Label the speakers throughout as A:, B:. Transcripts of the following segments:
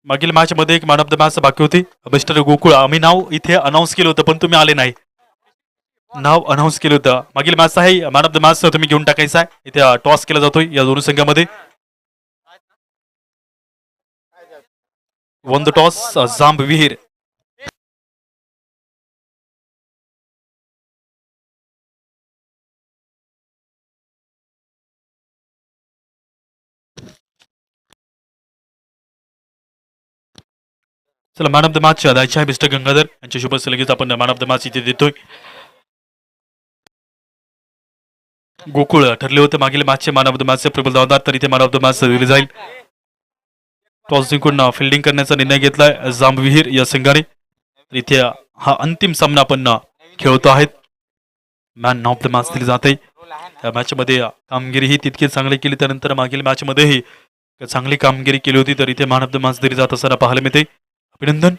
A: मागील मॅच मध्ये एक मॅन ऑफ द मॅच बाकी होती मिस्टर गोकुळ. आम्ही नाव इथे अनाऊन्स केलं होतं पण तुम्ही आले नाही. नाव अनाऊन्स केलं होतं. मागील मॅच आहे मॅन ऑफ द मॅच तुम्ही घेऊन टाकायचा आहे. इथे टॉस केला जातोय या दोन्ही संघामध्ये. वन द टॉस जांब विहीर. चला मॅन ऑफ द मॅच द्यायचे आहे मिस्टर गंगाधर यांच्या शुभ लगेच आपण मॅन ऑफ द मॅच इथे देतोय. गोकुळ ठरले होते मागील मॅचचे मॅन ऑफ द मॅचचे प्रबल धावदार, तर इथे मॅन ऑफ द मॅच दिली जाईल. टॉस जिंकून फिल्डिंग करण्याचा निर्णय घेतलाय जांबविहीर या संघाने. इथे हा अंतिम सामना आपण खेळतो आहेत. मॅन ऑफ द मॅच दिली जाते. या मॅच मध्ये कामगिरी ही तितकी चांगली केली, त्यानंतर मागील मॅच मध्येही चांगली कामगिरी केली होती, तर इथे मॅन ऑफ द मॅच दिली जात असताना पाहायला मिळते. अभिनंदन.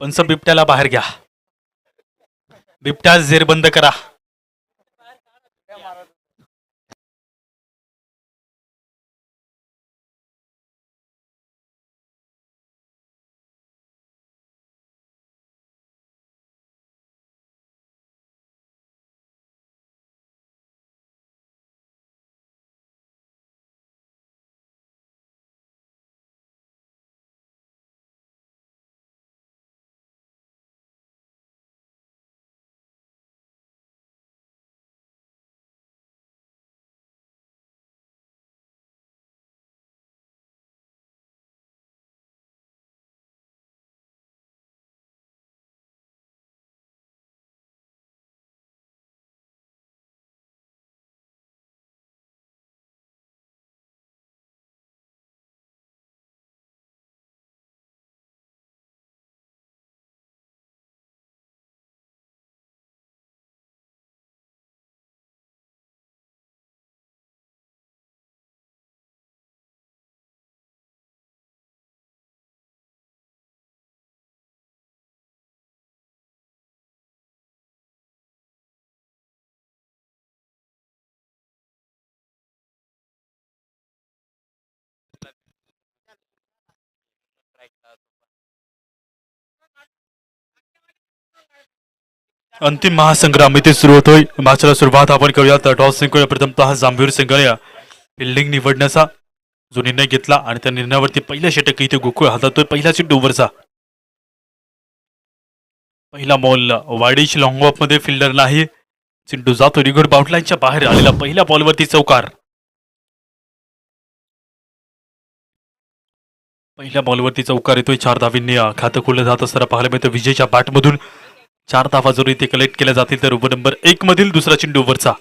A: पंच बिबट्याला बाहेर घ्या. बिबट्या झेर बंद करा. अंतिम महासंग्राम इथे सुरू होतोय. मॅचला सुरुवात आपण करूयात. टॉस जिंकूया प्रथमतः जांभीर संघाने फिल्डिंग निवडण्याचा जो निर्णय घेतला आणि त्या निर्णयावरती पहिला षटक इथे गोकुळ हातातोय. पहिला चेंडू ओव्हरचा पहिला बॉल वाईडिश लॉंग ऑफ मध्ये फिल्डर नाही. चेंडू जातो रिगोड बाउंडलाईनच्या बाहेर आलेला पहिल्या बॉलवरती चौकार. पहिल्या बॉलवरती चौकार येतोय. 4 धावींनी खातं खोललं जात असताना पाहायला मिळतं. विजयच्या बॅटमधून 4 धावा जर इथे कलेक्ट केल्या जातील तर ओव्हर नंबर 1 मधील दुसरा चेंडू ओव्हरचा.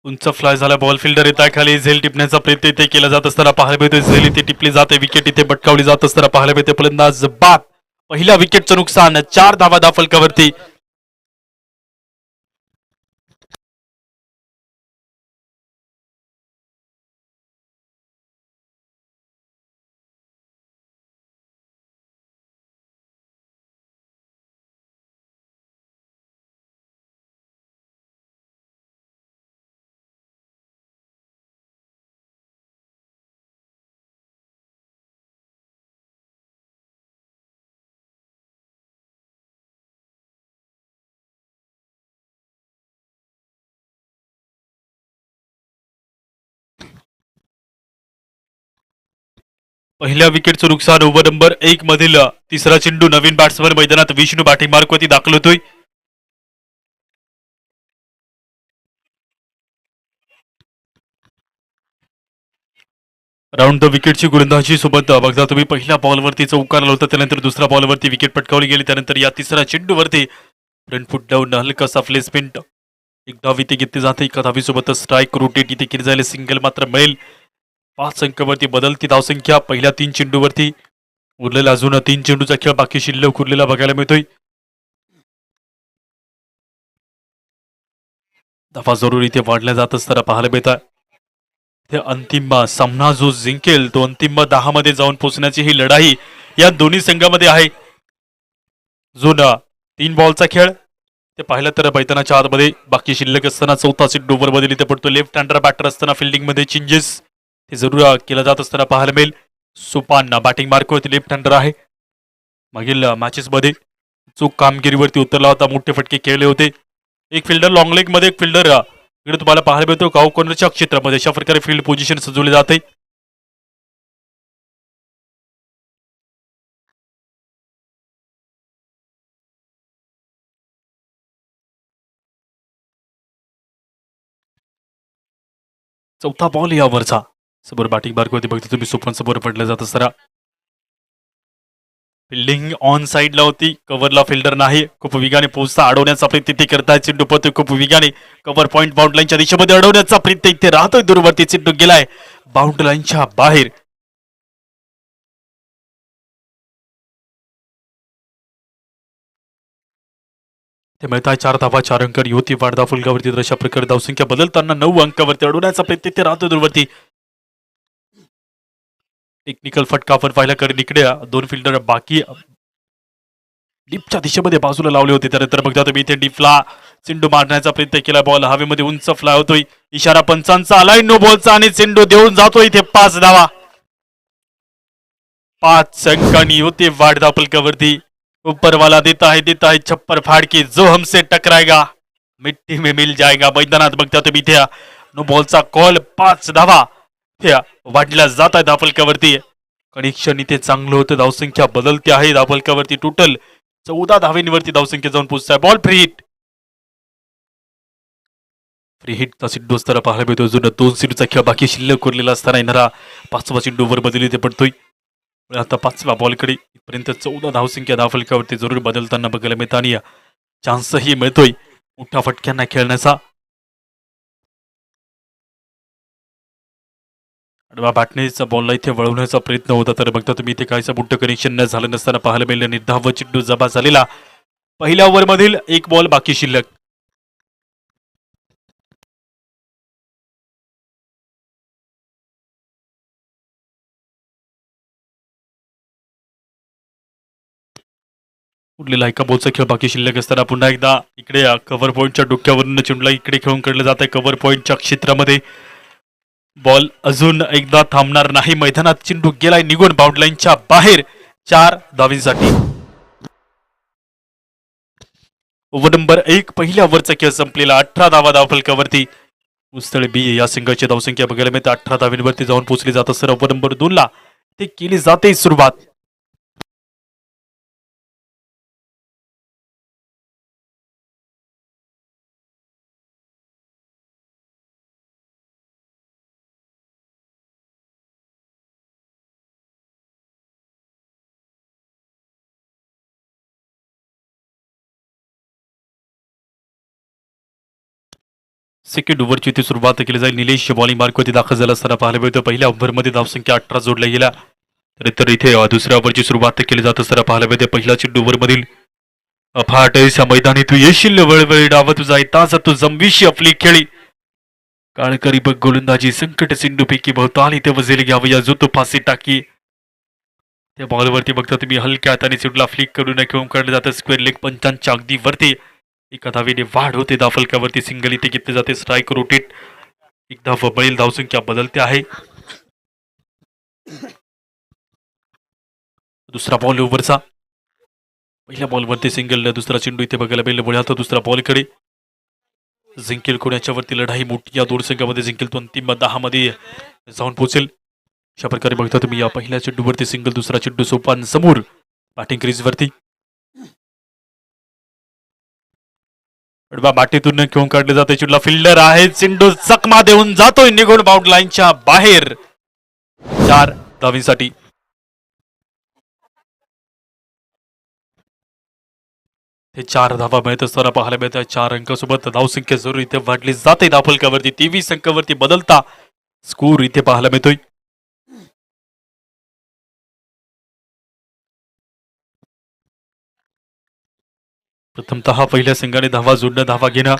A: उंच फ्लाय झाला बॉल. फिल्डर येत आहे खाली. झेल टिपण्याचा प्रयत्न इथे केला जात असताना पाहायला मिळतोय. झेल इथे टिपली जाते. विकेट इथे बटकावली जात असताना पाहायला मिळते. फलंदाज बाद. पहिल्या विकेटचं नुकसान. 4 धावा फलकावरती. पहिल्या विकेटचं नुकसान. ओव्हर नंबर 1 मधील तिसरा चेंडू. नवीन बॅट्समन मैदानात विष्णू बॅटिंग मार्कवरती दाखल होतोय. राऊंड द विकेटची गोलंदाजी सोबत बघता तुम्ही पहिल्या बॉलवरती चौकार आला होता, त्यानंतर दुसऱ्या बॉलवरती विकेट पटकावली गेली. त्यानंतर या तिसऱ्या चेंडूवरती फ्रंट फुट डाऊन हलकासा प्लेसमेंट, एक धाव इथे घेतली जाते. एका धावीसोबत स्ट्राईक रोटेट इथे केली जाईल. सिंगल मात्र मिळेल. 5 अंकावरती बदलती धावसंख्या पहिल्या 3 चेंडूवरती. उरलेला अजून 3 चेंडूचा खेळ बाकी शिल्लक उरलेला बघायला मिळतोय. धावा जरूर इथे वाढल्या जात असताना पाहायला मिळतात. ते अंतिम सामना जो जिंकेल तो अंतिम 10 मध्ये जाऊन पोहोचण्याची ही लढाई या दोन्ही संघामध्ये आहे. जो 3 बॉलचा खेळ ते पाहिलं तर मैदानाच्या आतमध्ये बाकी शिल्लक असताना चौथा चेंडू ओव्हर मध्ये इथे पडतो. लेफ्ट हँडर बॅटर असताना फिल्डिंग मध्ये चेंजेस ते जरूर केला जात असताना पाहायला मिळेल. सुपान बॅटिंग मार्कवरती लेफ्ट हँडर आहे. मागील मॅचेस मध्ये चूक कामगिरीवरती उतरला होता, मोठे फटके खेळले होते. एक फिल्डर लॉंग लेग मध्ये, एक फिल्डर इकडे तुम्हाला पाहायला मिळतो गाव कॉर्नरच्या क्षेत्रामध्ये. अशा प्रकारे फील्ड पोझिशन सजवले जाते. चौथा बॉल यावरचा समोर बॅटिंग मार्कवरती बघतो तुम्ही सुपन समोर पडलं जात असताना. फिल्डिंग ऑन साइडला होती, कव्हरला फिल्डर नाही. खूप वेगाने पोहोचता अडवण्याचा प्रयत्न तिथे करताय. चेंडू पळतोय खूप वेगाने. कव्हर पॉईंट बाउंड लाईनच्या दिशेमध्ये अडवण्याचा प्रयत्न इथे राहतोय. दूरवरती चेंडू गेलाय बाउंड लाईनच्या बाहेर. ते मिळताय 4 धावा, 4 अंकांनी होती वाढ फुलकावरती. तर अशा प्रकारे धावसंख्या बदलताना 9 अंकावरती अडवण्याचा प्रयत्न इथे राहतोय दूरवरती. टेक्निकल फटका आपण पाहिला कारण इकडे 2 फिल्डर बाकी डीपच्या दिशेमध्ये बाजूला लावले होते. त्यानंतर बघता तुम्ही इथे डीपला चेंडू मारण्याचा प्रयत्न केला. बॉल हवेमध्ये उंच फ्लाय होतोय. इशारा पंचांचा आलाय नो बॉलचा आणि चेंडू देऊन जातोय इथे 5 धावा. 5 अंकांनी होते वाढ फलकावरती. ऊपर वाला देता है छप्पर फाड़ के, जो हमसे टकराएगा मिट्टी में मिल जाएगा. मैदानात बघता तुम्ही इथे नो बॉलचा कॉल. 5 धावा वाढल्या जात आहे धावफलकावरती. कनेक्शन इथे चांगलं होतं. धावसंख्या बदलते आहे धावफलकावरती. टोटल 14 धावेंवरती धावसंख्या जाऊन पोहोचत आहे. Ball free hit. फ्री हिटचा चेंडू असताना पाहायला मिळतो. अजून 2 चेंडूचा खेळ बाकी शिल्लक उरलेला असताना येणारा 5वा चेंडू ओव्हर बदली ते पडतोय. आता 5व्या बॉलकडे इथपर्यंत 14 धावसंख्या धावफलकावरती जरूर बदलताना बघायला मिळत आणि चान्सही मिळतोय मोठ्या फटक्यांना खेळण्याचा. बॅटनेचा बॉलला इथे वळवण्याचा प्रयत्न होता तर बघता तुम्ही इथे काहीच मोठं कनेक्शन न झालं नसताना पाहायला मिळालं. निर्धाव चेंडू जबा झालेला पहिल्या ओव्हर मधील 1 बॉल बाकी शिल्लक. उरलेला एका बॉलचा खेळ बाकी शिल्लक असताना पुन्हा एकदा इकडे कव्हर पॉईंटच्या डोक्यावरून चेंडूला इकडे खेळून काढलं जात आहे. कव्हर पॉईंटच्या क्षेत्रामध्ये बॉल अजून एकदा थांबणार नाही. मैदानात चेंडू गेलाय निघून बाउंड लाईनच्या बाहेर 4 धावींसाठी. ओव्हर नंबर 1 पहिल्या ओव्हरचा खेळ संपलेला. 18 धावा धावफलकावरती. उस्तळे बी या संघाची धावसंख्या बघायला मिळते 18 धावींवरती जाऊन पोहोचली जात असताना ओव्हर नंबर 2 ला ते केली जाते सुरुवात. सेकंड ओव्हरची ती सुरुवात केली जाईल. निलेश बॉलिंग मार्कवरती दाखल झाला असताना पाहायला मिळतं. पहिल्या ओव्हरमध्ये धावसंख्या 18 जोडल्या गेल्या. तर इथे दुसऱ्या ओव्हरची सुरुवात केली जात असताना पाहायला मिळते. पहिल्या चेंडू ओव्हरमधील फाट मैदानी तू येशील वेळवेळी डाव तुझा ताजा तू जमविशी आपली खेळी. काळकरी बघ गोलंदाजी संकट सिंधू पैकी भवताली ते वजेल घ्यावं या जो तू फाशी टाकी. त्या बॉलवरती बघता तुम्ही हलक्या हाताने चेंडूला फ्लिक करून खेळून काढलं जातं. स्क्वेअर लेग पंचांच्या अगदी वरती. एका धावेने वाढ होते धावफलकावरती. सिंगल इथे घेतले जाते. Strike rotate. एक धाव बळील. धावसंख्या बदलते आहे. दुसरा बॉल ओव्हरचा. पहिल्या बॉलवरती सिंगल. दुसरा चेंडू इथे बघायला मिळेल. आता दुसऱ्या बॉलकडे जिंकेल कोणाच्या वरती लढाई मोठी या 2 संघामध्ये. जिंकेल तो अंतिम 10 मध्ये जाऊन पोहोचेल. अशा प्रकारे बघता तुम्ही या पहिल्या चेंडूवरती सिंगल, दुसरा चेंडू सोपान समोर बॅटिंग क्रीजवरती. बाटीतून घेऊन काढले जाते चेंडूला फिल्डर आहे, चेंडू चकमा देऊन जातोय निघून बाउंड लाईनच्या बाहेर. 4 धावींसाठी. ते 4 धावा मिळत असताना पाहायला मिळतात. 4 अंकासोबत धावसंख्या जरूर इथे वाढली जाते धावफलकावरती. 23 अंकावरती बदलता स्कोर इथे पाहायला मिळतोय. प्रथमतः पहिल्या संघाने धावा जोडणं, धावा घेणं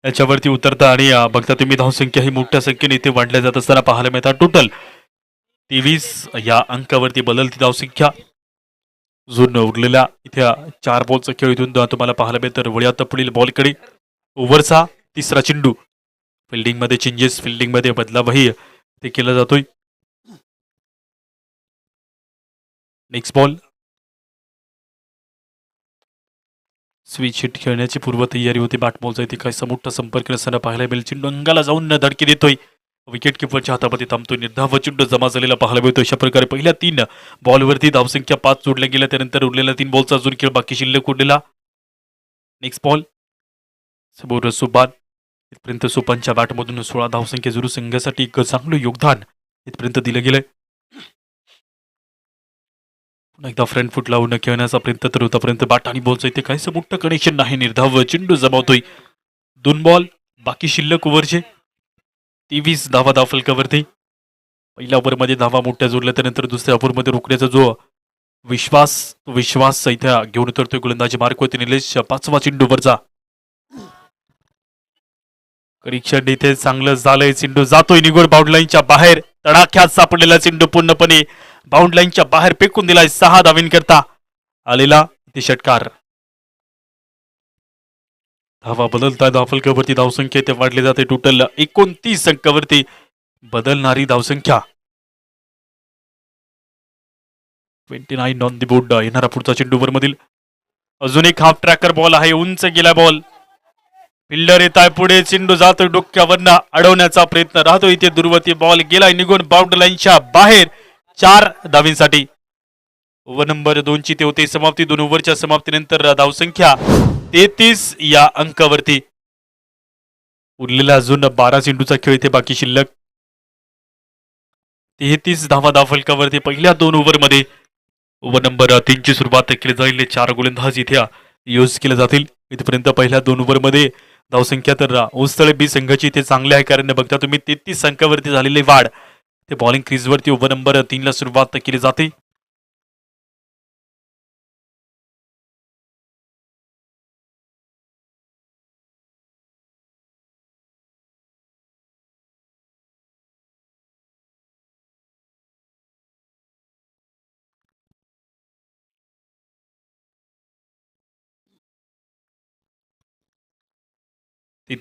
A: याच्यावरती उतरता आणि बघता तुम्ही धावसंख्या ही मोठ्या संख्येने इथे वाढल्या जात असताना पाहायला मिळतात. टोटल 23 या अंकावरती बदलती धावसंख्या. जोडणं उरलेल्या इथे 4 बॉलचा खेळ इथून तुम्हाला पाहायला मिळतं. वळ्यात पुढील बॉलकडे ओव्हरचा तिसरा चेंडू. फिल्डिंग मध्ये चेंजेस, फिल्डिंग मध्ये बदलावही ते केला जातोय. Next ball. स्विच हिट खेळण्याची पूर्वतयारी होती. बॅटबॉलचा इथे काही मोठा संपर्क नसताना पाहायला मिळेल. चेंडू अंगाला जाऊन धडकी देतोय. विकेट किपरच्या हातामध्ये थांबतोय. निर्धाव चेंडू जमा झालेला पाहायला मिळतो. अशा प्रकारे पहिल्या 3 बॉलवरती धावसंख्या 5 जोडल्या गेल्या. त्यानंतर उरलेल्या 3 बॉलचा अजून खेळ बाकी शिल्लक उरलेला. Next ball. समोर सुबान. इथपर्यंत सुपानच्या बॅटमधून 16 धावसंख्या जरूर संघासाठी एक चांगलं योगदान इथपर्यंत दिलं गेलंय. एकदा फ्रंट फुट लावून खेळण्याचा प्रयत्न तर होतापर्यंत बॅट आणि बॉलचं इथे काहीच मोठं कनेक्शन नाही. निर्धाव चेंडू जमावतोय. 2 बॉल बाकी शिल्लक ओव्हरचे. 23 धावा धावफलकावरती. पहिल्या ओव्हरमध्ये धावा मोठ्या जोडल्या, त्यानंतर दुसऱ्या ओव्हरमध्ये रोखण्याचा जो विश्वास इथे घेऊन उतरतोय गोलंदाजी मार्कवरती निलेश. 5वा चेंडू वरचा. परीक्षण इथे चांगलं झालंय. चेंडू जातोय निघून बाउंड लाईनच्या बाहेर. तडाख्यात सापडलेला चेंडू पूर्णपणे बाउंड लाईनच्या बाहेर फेकून दिलाय. 6 धावींकरता आलेला इथे षटकार. धावा बदलताय धावफलकावरती. धावसंख्या इथे वाढली जाते. टोटल 29 अंकावरती बदलणारी धावसंख्या. 29 ऑन दी बोर्ड. येणारा पुढचा चेंडू मधील अजून एक हाफ ट्रॅकर बॉल आहे. उंच गेला बॉल. फिल्डर येत आहे पुढे. चेंडू जातोय डोक्यावरनं अडवण्याचा प्रयत्न राहतोय. इथे दुर्वती बॉल गेलाय निघून बाउंड लाईनच्या बाहेर. 4 धावींसाठी. ओव्हर नंबर 2 ची ते होते समाप्ती. 2 ओव्हरच्या समाप्तीनंतर धावसंख्या 33 या अंकावरती. उरलेला अजून 12 चेंडूचा खेळ इथे बाकी शिल्लक. 33 धावा धावफलकावरती पहिल्या 2 ओव्हरमध्ये. ओव्हर नंबर 3 ची सुरुवात केली जाईल. 4 गोलंदाज इथे यूज केले जातील. इथपर्यंत पहिल्या 2 ओव्हरमध्ये धावसंख्या तर ओस्तळे बी संघाची इथे चांगली आहे. कारण बघता तुम्ही 33 अंकावरती झालेली वाढ. ते बॉलिंग क्रीजवरती ओव्हर नंबर 3 ला सुरुवात केली जाते.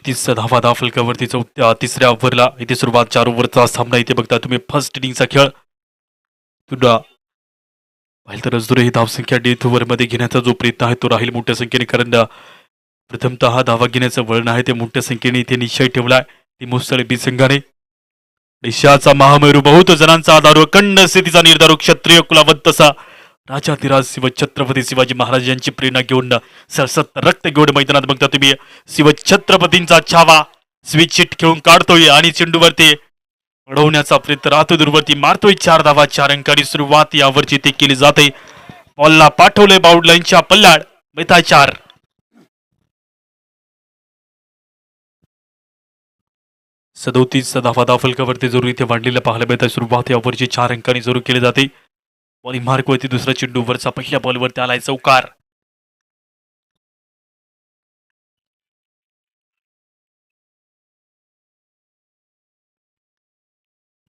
A: तीस धावा धावफलकावरती. तिसऱ्या ओव्हरला इथे सुरुवात. 4 ओव्हरचा सामना इथे बघता तुम्ही. फर्स्ट इनिंगचा खेळ तुला पाहिलं तर अजूनही धावसंख्या डेथ ओव्हरमध्ये घेण्याचा जो प्रयत्न आहे तो राहील मोठ्या संख्येने. कारण प्रथमतः धावा घेण्याचं वळण आहे ते मोठ्या संख्येने इथे निश्चय ठेवलाय ती मुसळ बी संघाने. देशाचा महामेरू, बहुत जणांचा आधार, अखंड स्थितीचा निर्धार, क्षत्रिय कुलावंत तसा राजाधिराज छत्रपती शिवाजी महाराज यांची प्रेरणा घेऊन सरसत रक्त घेऊन मैदानात बघता तुम्ही. छत्रपतींचा छावा स्विच हिट घेऊन काढतोय आणि चेंडूवरती अडवण्याचा प्रयत्न राहतो. दूरवरती मारतोय. 4 धावा 4 अंकांनी सुरुवात यावरची ते केली जाते. बॉलला पाठवलंय बाउंड लाईनच्या पल्ल्याड. मिळताय 4. सदोतीस धावा धावफलकावरती जरूर इथे वाढलेला पाहायला मिळत आहे. सुरुवात यावरची 4 अंकांनी जरूर केली जाते. बॉलिंग मार्कवरती दुसरा चेंडू वरचा पहिल्या बॉलवरती आलाय चौकार.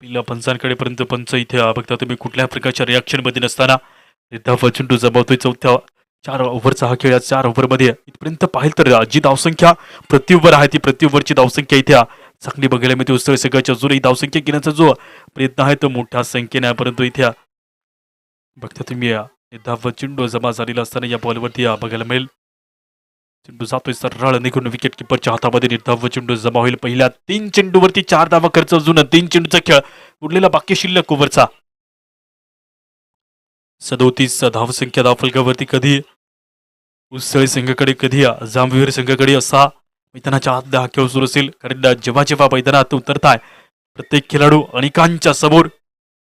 A: पहिल्या पंचांकडे पर्यंत पंच इथे बघता तुम्ही कुठल्या प्रकारच्या रिॲक्शन मध्ये नसताना धावा चेंडू जबावतोय. 4 ओव्हरचा हा खेळ. या 4 ओव्हरमध्ये इथपर्यंत पाहिलं तर जी धावसंख्या प्रति ओव्हर आहे ती प्रति ओव्हरची धावसंख्या इथे चांगली बघायला मिळते. उत्सव सगळ्याच्या अजूनही धावसंख्या घेण्याचा जो प्रयत्न आहे तो मोठ्या संख्येने आहे. परंतु इथे बघता तुम्ही धावा चेंडू जमा झालेला असताना या बॉलवरती बघायला मिळेल. चेंडू जातोय सरळ निघून विकेट किपरच्या हातामध्ये. निर्धाव चेंडू जमा होईल. पहिल्या 3 चेंडूवरती 4 धावा खर्च. अजून 3 चेंडूचा खेळ उरलेला बाकी शिल्लक ओव्हरचा. 37 धावसंख्या धावफलकावरती. कधी उसळी संघाकडे कधी जांभवीर संघाकडे असा मैदानाच्या आत हा खेळ सुरू असेल. कारण जेव्हा जेव्हा मैदानात उतरताय प्रत्येक खेळाडू अनेकांच्या समोर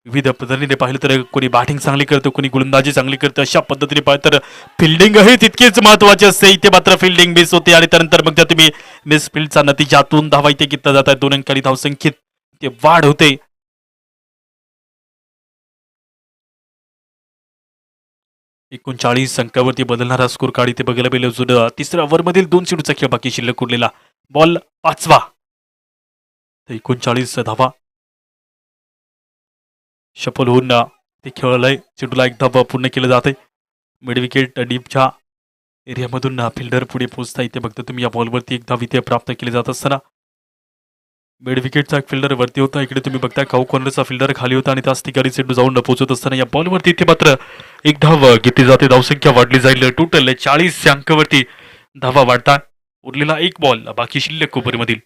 A: विविध पद्धतीने पाहिलं तर कोणी बॅटिंग चांगली करतो, कोणी गोलंदाजी चांगली करतं. अशा पद्धतीने पाहिलं तर फिल्डिंग हे तितकीच महत्वाची असते. इथे मात्र फिल्डिंग मिस होते आणि त्यानंतर मग त्या तुम्ही मिस फील्डचा नतीजातून धावा इथे घेतला जात आहे. 2 अंकांनी धावसंख्येत ते वाढ होते. 39 अंकावरती बदलणारा स्कोर कार्ड इथे बघायला मिळेल. अजून तिसऱ्या ओव्हरमधील 2 चेंडूचा खेळ बाकी शिल्लक उरलेला. बॉल 5वा. 39 धावा सफल होऊन ते खेळलंय. चेंडूला एक धाव पूर्ण केलं जाते. मिड विकेट डीपच्या एरियामधून फिल्डर पुढे पोहोचता. इथे बघता तुम्ही या बॉलवरती एक धाव इथे प्राप्त केली जात असताना मिड विकेटचा एक फिल्डर वरती होता. इकडे तुम्ही बघता काऊ कॉर्नरचा फिल्डर खाली होता आणि त्याच ठिकाणी चेंडू जाऊन पोहोचत असताना या बॉलवरती इथे मात्र एक धाव घेतली जाते. धावसंख्या वाढली जाईल. टोटल 40 अंकावरती धावा वाढतात. उरलेला एक बॉल बाकी शिल्लक ओव्हरमधील.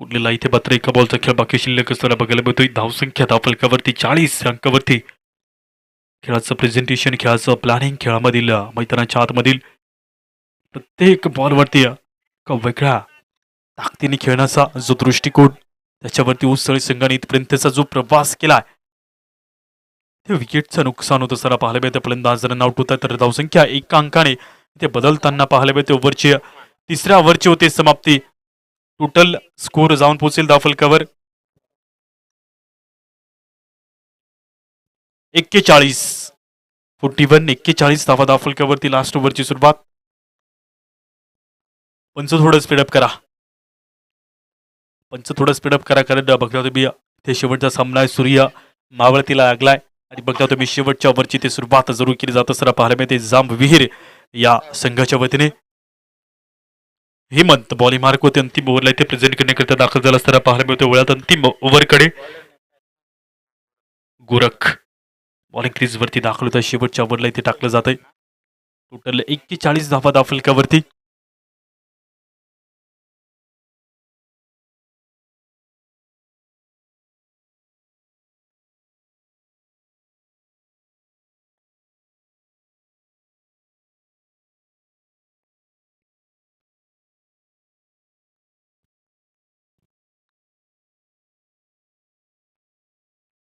A: उरलेला इथे मात्र एका बॉलचा खेळ बाकी शिल्लक असताना बघायला मिळतोय. धावसंख्या धावफलकावरती 40 अंकावरती. खेळाचं प्रेझेंटेशन, खेळाचं प्लॅनिंग, खेळामधील मैदानाच्या आतमधील प्रत्येक बॉलवरती एका वेगळ्या ताकदीने खेळण्याचा जो दृष्टिकोन त्याच्यावरती उसळी संघाने इथपर्यंतचा जो प्रवास केलाय ते विकेटचं नुकसान होत असताना पाहायला मिळतं. फलंदाज रन आउट होतात तर धावसंख्या एका अंकाने ते बदलताना पाहायला मिळते. ओव्हरची तिसऱ्या ओव्हरची होते समाप्ती. टोटल स्कोर जाऊन पोहोचेल धावफलकावर 41 धावा धावफलकावरती. लास्ट ओव्हरची सुरुवात. पंच थोडं स्पीडअप करा. कारण बघता तुम्ही ते शेवटचा सामना आहे. सूर्य मावळतीला लागलाय आणि बघता तुम्ही शेवटच्या ओव्हरची ते सुरुवात जरूर केली जात असताना पाहायला मिळते. जांभविहीर या संघाच्या वतीने हेमंत बॉलिंग मार्क होते. अंतिम ओव्हरला इथे प्रेझेंट करण्याकरिता दाखल झाला असताना पाहायला मिळतो. वळ्यात अंतिम ओव्हरकडे गोरख बॉलिंग क्रीज वरती दाखल होता. शेवटच्या ओव्हरला इथे टाकलं जात आहे. टोटल 41 धावा धावफलकावरती.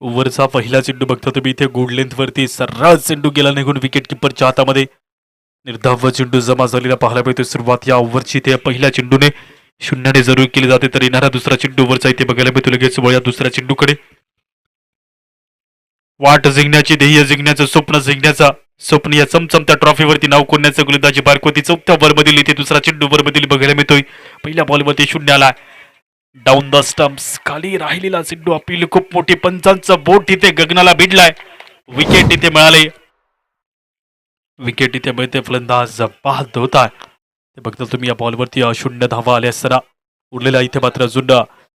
A: ओव्हरचा पहिला चेंडू बघता तुम्ही इथे गुड लेंथ वरती सर्रास चेंडू गेला निघून विकेट किपरच्या हातामध्ये. निर्धाव चेंडू जमा झालेला पाहायला मिळतो. सुरुवात या ओव्हरची ते पहिल्या चेंडूने 0 जरूर केली जाते. तर येणारा दुसरा चेंडू ओव्हरचा इथे बघायला मिळतो. लगेच वळ्या दुसऱ्या चेंडूकडे. वाट जिंकण्याची, ध्येय जिंकण्याचं, स्वप्न या चमचमत्या ट्रॉफीवरती नाव कोरण्याचं गोलंदाजी बारकोती. 4थ्या ओव्हरमधील इथे दुसरा चेंडू ओव्हरमधील बघायला मिळतोय. पहिल्या बॉलमध्ये 0 आला. डाऊन द स्टम्प्स खाली राहिलेला चेंडू अपील खूप मोठी. पंचांचं बोट इथे गगनाला भिडलाय. विकेट इथे मिळाले. विकेट इथे मिळते. फलंदाज बाद होता. ते बघता तुम्ही या बॉलवरती 0 धावा आल्या असताना उरलेला इथे मात्र अजून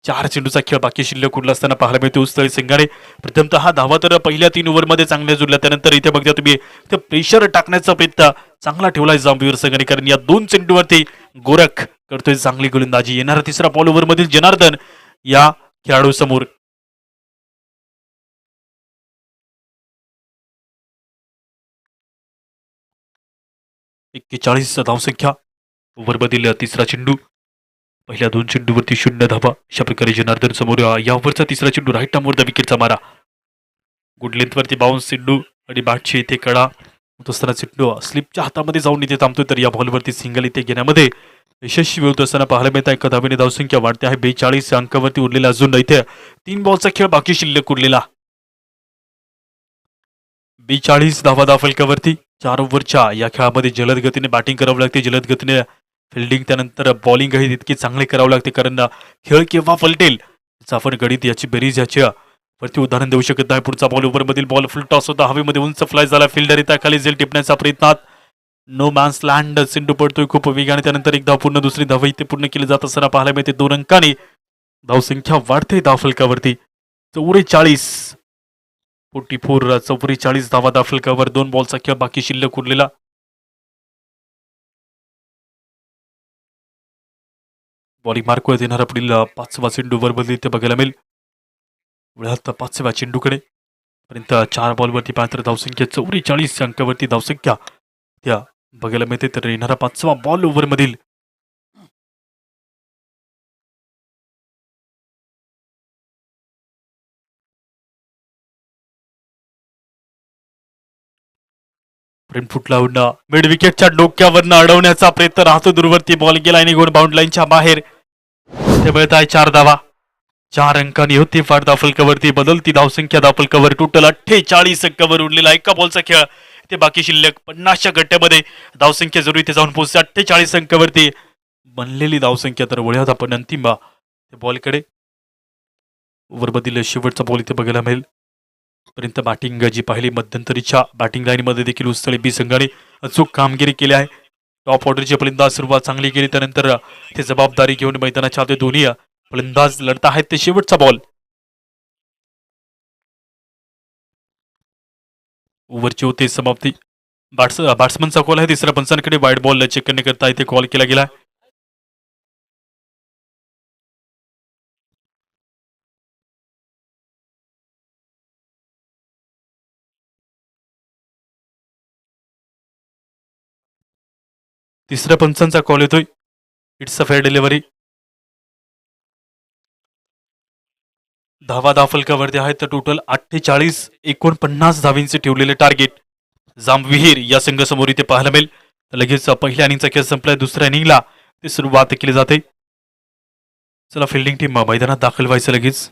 A: 4 चेंडूचा खेळ बाकी शिल्लक उरला असताना पाहायला मिळते. उसळी संघाने प्रथमतः धावा तर पहिल्या 3 ओव्हरमध्ये चांगल्या जुळल्या. त्यानंतर इथे बघता तुम्ही प्रेशर टाकण्याचा प्रयत्न चांगला ठेवलाय जांभवीर संघाने. कारण या 2 चेंडूवरती गोरख करतोय चांगली गोलंदाजी. येणारा तिसरा बॉल ओव्हरमधील जनार्दन या खेळाडू समोर. एक्केचाळीस धावसंख्या. ओव्हरमधील तिसरा चेंडू. पहिल्या 2 चेंडूवरती 0 धावा. अशा प्रकारे जनार्दन समोर या ओव्हरचा तिसरा चेंडू राईट आर्मवर विकेटचा मारा. गुड लेंथवरती बाउन्स चेंडू आणि बॅटची इथे कडा होत असताना चेंडू स्लिपच्या हातामध्ये जाऊन इथे थांबतोय. तर या बॉलवरती सिंगल इथे घेण्यामध्ये यशस्वी होत असताना पाहायला मिळत आहे. एका धावेने धावसंख्या वाढते आहे. 42 अंकावरती उरलेला अजून इथे 3 बॉलचा खेळ बाकी शिल्लक उरलेला. 42 धावा धावफलकावरती. 4 ओव्हरच्या या खेळामध्ये जलद गतीने बॅटिंग करावं लागते. जलद गतीने फिल्डिंग त्यानंतर बॉलिंग ही तितकी चांगली करावं लागते. कारण खेळ केव्हा पलटेल याचं आपण गणित याची बेरीज याची वरती उदाहरण देऊ शकत नाही. पुढचा बॉल ओव्हरमधील बॉल फुल टॉस होता. हवेमध्ये उंच फ्लाय झाला. फिल्डर इथं खाली झेल टिपण्याचा प्रयत्नात नो मॅन्स लँड. चेंडू पडतोय खूप वेगाने. त्यानंतर एक धाव पूर्ण. दुसरी धाव इथे पूर्ण केली जात असताना पाहायला मिळते. 2 अंकाने धावसंख्या वाढते धावफलकावरती. 44 44 धावा दाखल कवर 2 बॉलचा खेळ बाकी शिल्लक उरलेला. बॉलिंग मार्कवर येणारा पुढील 5वा चेंडू बदली इथे बघायला मिळेल. वेळात 5व्या चेंडूकडे पर्यंत 4 बॉलवरती पात्र धावसंख्या 44 अंकावरती धावसंख्या त्या बघायला मिळते. तर येणारा 5वा बॉल ओव्हर मधील फुटला उडणं मिड विकेटच्या डोक्यावरनं अडवण्याचा प्रयत्न राहतो. दूरवरती बॉल गेला आणि गोल बाउंड लाईनच्या बाहेर. ते मिळत आहे 4 धावा. 4 अंकांनी होती फार धावफलकावरती बदलती धावसंख्या. धावफलकावर टोटल 48 अंकावर उरलेला एका बॉलचा खेळ. ते बाकी शिल्लक 50च्या गट्ट्यामध्ये धावसंख्या जरूर इथे जाऊन पोहोचते 48 अंकावरती बनलेली धावसंख्या. तर वळूयात आपण अंतिम बॉलकडे. ओव्हरमधील शेवटचा बॉल इथे बघायला मिळेल. पर्यंत बॅटिंग जी पाहिली मध्यंतरीच्या बॅटिंग लाईनमध्ये देखील उस्तळे बी संघाने अचूक कामगिरी केली आहे. टॉप ऑर्डरची फलंदाज सुरुवात चांगली केली. त्यानंतर ते जबाबदारी घेऊन मैदानाच्या आधी दोन्ही फलंदाज लढत आहेत. ते शेवटचा बॉल. ओव्हरची होते समाप्ती. बॅट्समनचा कॉल आहे. तिसऱ्या पंचांकडे वाईड बॉल चेक करण्याकरता इथे कॉल केला गेला. तिसऱ्या पंचांचा कॉल येतोय. It's a fair delivery. धावा दाफलकावरती आहेत. तर टोटल 48 धावींचे ठेवलेले टार्गेट जांभविहीर या संघासमोर इथे पाहायला मिळेल. लगेच पहिल्या इनिंगचा खेळ संपलाय. दुसऱ्या इनिंगला ते सुरुवात केली जाते. चला फिल्डिंग टीम मैदानात दाखल व्हायचं लगेच.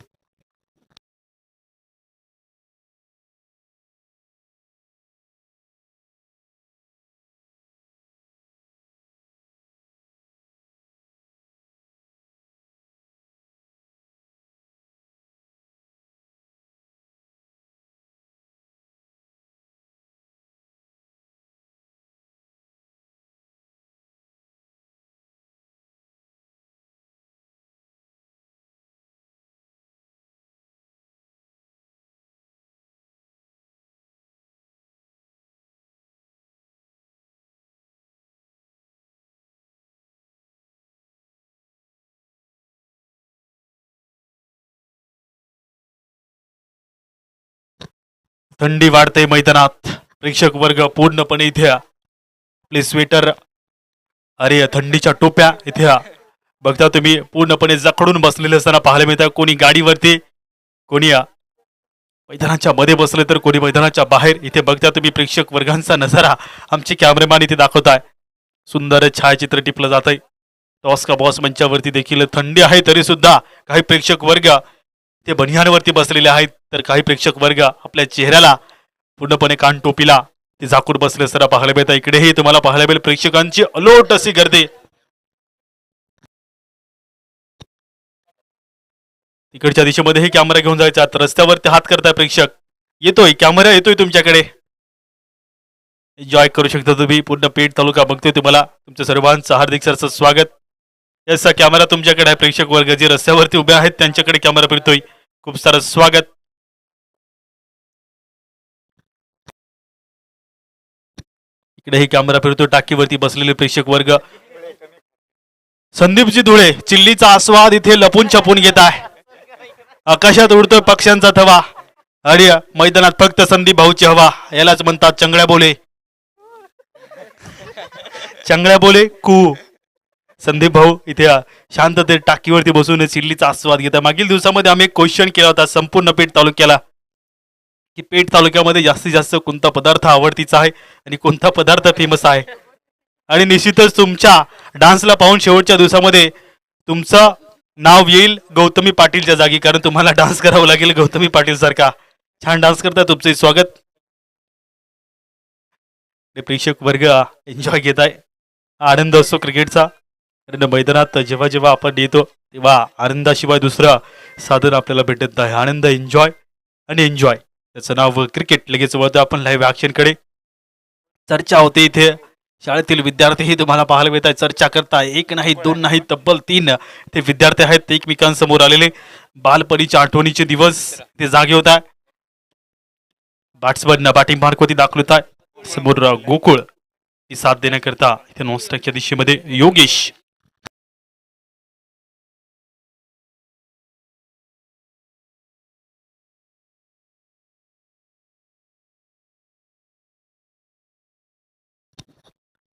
A: थंडी वाढते मैदानात. प्रेक्षक वर्ग पूर्णपणे इथे आपले स्वेटर अरे थंडीच्या टोप्या इथे बघता तुम्ही पूर्णपणे जखडून बसलेले असताना पाहायला मिळतात. कोणी गाडीवरती, कोणी मैदानाच्या मध्ये बसले, तर कोणी मैदानाच्या बाहेर. इथे बघता तुम्ही प्रेक्षक वर्गांचा नजारा आमचे कॅमेरामॅन इथे दाखवताय. सुंदर छायाचित्र टिपलं जात आहे. टॉस का बॉस मंचावरती देखील थंडी आहे तरी सुद्धा काही प्रेक्षक वर्ग ते बनियानवरती बसलेले आहेत. तर काही प्रेक्षक वर्ग आपल्या चेहऱ्याला पूर्णपणे कान टोपीला ते झाकून बसले असताना पाहायला मिळतं. इकडेही तुम्हाला पाहायला मिळेल प्रेक्षकांची अलोट अशी गर्दी. तिकडच्या दिशेमध्येही कॅमेरा घेऊन जायचा. तर रस्त्यावरती हात करताय प्रेक्षक. येतोय कॅमेरा, येतोय तुमच्याकडे. एन्जॉय करू शकता तुम्ही. पूर्ण पेठ तालुका बघतोय तुम्हाला. तुमच्या सर्वांचं हार्दिक सरचं स्वागत. याचा कॅमेरा तुमच्याकडे आहे. प्रेक्षक वर्ग जे रस्त्यावरती उभे आहेत त्यांच्याकडे कॅमेरा फिरतोय. खूप सारं स्वागत. इकडेही कॅमेरा फिरतोय. टाकीवरती बसलेले प्रेक्षक वर्ग. संदीपजी धुळे चिल्लीचा आस्वाद इथे लपून छपून घेत आहे. आकाशात उडतोय पक्ष्यांचा थवा आणि मैदानात फक्त संदीप भाऊची हवा. यालाच म्हणतात चंगळ्या बोले. चंगळ्या बोले कू. संदीप भाऊ इथे शांततेत टाकीवरती बसून चिल्लीचा आस्वाद घेतात. मागील दिवसामध्ये आम्ही एक क्वेश्चन केला होता संपूर्ण पेठ तालुक्याला की पेठ तालुक्यामध्ये जास्तीत जास्त कोणता पदार्थ आवडतीचा आहे आणि कोणता पदार्थ फेमस आहे. आणि निश्चितच तुमच्या डान्सला पाहून शेवटच्या दिवसामध्ये तुमचं नाव येईल गौतमी पाटीलच्या जागी. कारण तुम्हाला डान्स करावं लागेल गौतमी पाटील सारखा. छान डान्स करताय. तुमचे स्वागत. प्रेक्षक वर्ग एन्जॉय घेत आहे. आनंद असतो क्रिकेटचा. मैदानात जेव्हा जेव्हा आपण येतो तेव्हा आनंदाशिवाय दुसरं साधन आपल्याला भेटत नाही. आनंद, एन्जॉय आणि एन्जॉय, त्याचं नाव क्रिकेट. लगेच वळतो आपण लाईव्ह ॲक्शनकडे. चर्चा होते इथे. शाळेतील विद्यार्थीही तुम्हाला पाहायला मिळत आहे. चर्चा करताय. एक नाही, दोन नाही, तब्बल 3 ते विद्यार्थी आहेत ते एकमेकांसमोर आलेले. बालपणीच्या आठवणीचे दिवस ते जागे होत आहे. बॅट्समन बॅटिंग मार्कवरती दाखल होत आहे. समोर गोकुळ ही साथ देण्याकरता इथे नॉनस्ट्राईकच्या दिशेमध्ये योगेश.